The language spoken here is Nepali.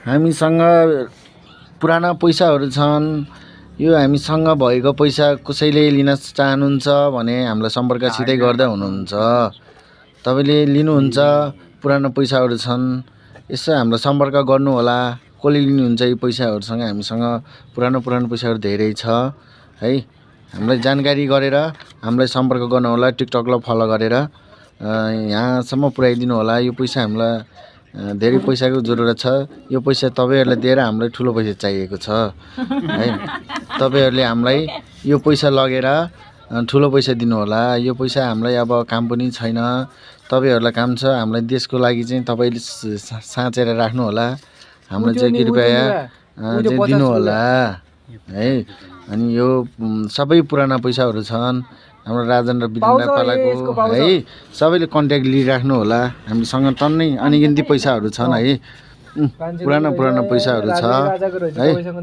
हामीसँग पुराना पैसाहरू छन्। यो हामीसँग भएको पैसा कसैले लिन चाहनुहुन्छ भने हामीलाई सम्पर्क सिधै गर्दै हुनुहुन्छ। तपाईँले लिनुहुन्छ पुरानो पैसाहरू छन्, यसो हामीलाई सम्पर्क गर्नु होला। कसले लिनुहुन्छ यी पैसाहरूसँग? हामीसँग पुरानो पैसाहरू धेरै छ है। हामीलाई जानकारी गरेर हामीलाई सम्पर्क गर्नु होला। टिकटकलाई फलो गरेर यहाँसम्म पुर्याइदिनु होला। यो पैसा हामीलाई धेरै पैसाको जरुरत छ। यो पैसा तपाईँहरूलाई दिएर हामीलाई ठुलो पैसा चाहिएको छ है। तपाईँहरूले हामीलाई यो पैसा लगेर ठुलो पैसा दिनु होला। यो पैसा हामीलाई अब काम पनि छैन, तपाईँहरूलाई काम छ। हामीलाई देशको लागि चाहिँ तपाईँले साँचेर राख्नु होला। हामीलाई चाहिँ कृपया चाहिँ दिनु होला है। अनि यो सबै पुराना पैसाहरू छन् हाम्रो राजन र वीरेन्द्र पालाको है। सबैले कन्ट्याक्ट लिइराख्नु होला। हामीसँग टन्नै अनगिन्ती पैसाहरू छन् है। पुराना पैसाहरू छ है।